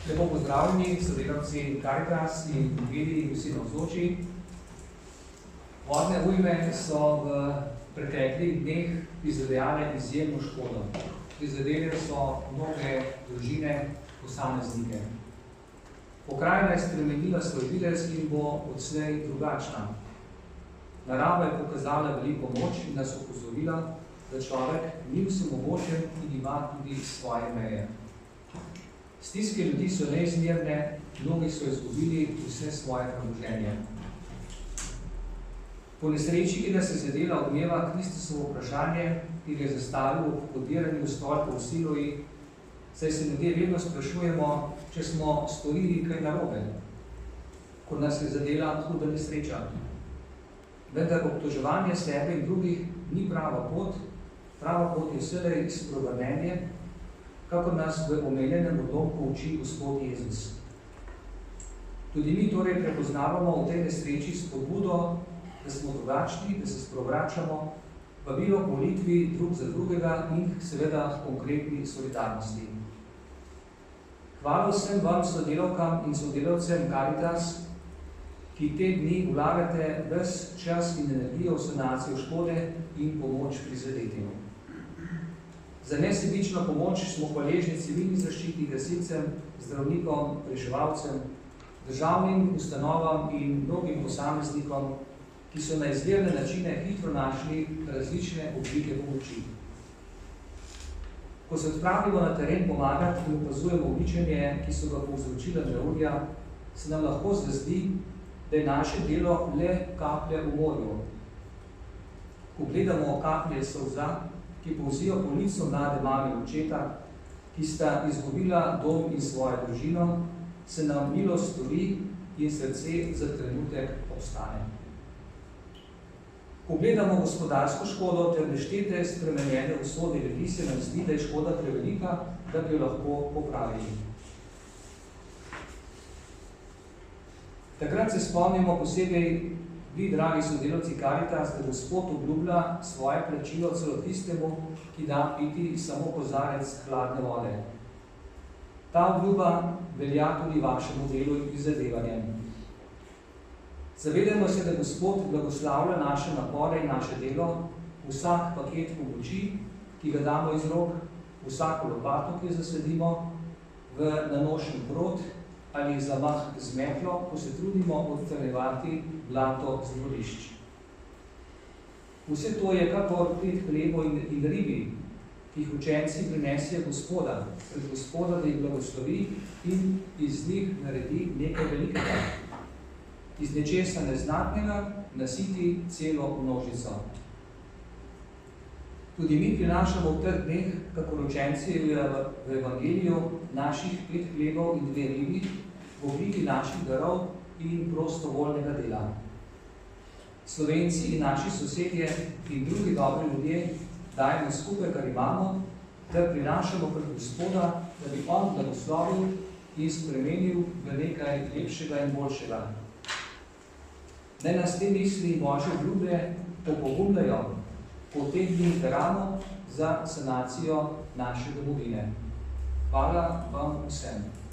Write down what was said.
Lepo pozdravljeni, sodelavci Caritas in vidi vsi navzoči. Vodne ujme so v preteklih dneh prizadejale izjemno škodo. Prizadele so mnoge družine, posameznike. Pokrajina je spremenila svoj videz in bo odslej drugačna. Narava je pokazala veliko moč in nas opozorila, da človek ni vsemogočen in ima tudi svoje meje. Stiske ljudi so neizmerne, mnogi so izgubili vse svoje premoženje. Po nesreči, ki nas je zadela, odmeva Kristusovo vprašanje, ki ga je zastavil ob podiranju stolpa v Siloji, saj se ljudje vedno sprašujemo, če smo storili kaj narobe, ko nas je zadela huda nesreča. Vendar obtoževanje sebe in drugih ni prava pot je vselej spreobrnenje, kakor nas v omenjenem odlomku uči Gospod Jezus. Tudi mi torej prepoznavamo v tej nesreči spodbudo, da smo drugačni, da se spreobračamo, vabilo k molitvi drug za drugega in seveda konkretni solidarnosti. Hvala vsem vam sodelavkam in sodelavcem Caritas, ki te dni vlagate ves čas in energijo v sanacijo škode in pomoč prizadetim. Za nesebično pomoč smo hvaležni civilni zaščiti, gasilcem, zdravnikom, reševalcem, državnim ustanovam in mnogim posameznikom, ki so na izvirne načine hitro našli različne oblike pomoči. Ko se odpravimo na teren pomagati in opazujemo uničenje, ki so ga povzročila neurja, se nam lahko zazdi, da je naše delo le kaplja v morju. Ko gledamo kaplje solza, ki povzijo po licu mlade mame in očeta, ki sta izgubila dom in svojo družino, se nam milost stori in srce za trenutek obstane. Ko gledamo gospodarsko škodo ter neštete spremenjene usode ljudi, se nam zdi, da je škoda prevelika, da bi jo lahko popravili. Takrat se spomnimo posebej vi, dragi sodelavci Caritas, da Gospod obljublja svoje plačilo celo tistemu, ki da piti samo kozarec hladne vode. Ta obljuba velja tudi vašemu delu in prizadevanjem. Zavedajmo se, da Gospod blagoslavlja naše napore in naše delo, vsak paket pomoči, ki ga damo iz rok, vsako lopato, ki jo zasadimo, v nanošen prod ali zamah z metlo, ko se trudimo odstranjevati blato z dvorišč. Vse to je kakor pred hlebo in ribi, ki jih učenci prinesejo Gospoda, pred Gospoda, da jih blagoslovi in iz njih naredi nekaj velikega. Iz nečesa neznatnega nasiti celo množico. Tudi mi prinašamo v teh dneh, kakor učenci v evangeliju, naših 5 hlebov in 2 ribi, v obliki naših darov in prostovoljnega dela. Slovenci in naši sosedje in drugi dobri ljudje dajemo skupaj, kar imamo, ter prinašamo pred Gospoda, da bi on blagoslovil in spremenil v nekaj lepšega in boljšega. Naj nas te misli in Božje obljube opogumljajo po teh dneh daramo za sanacijo naše domovine. Hvala vam vsem.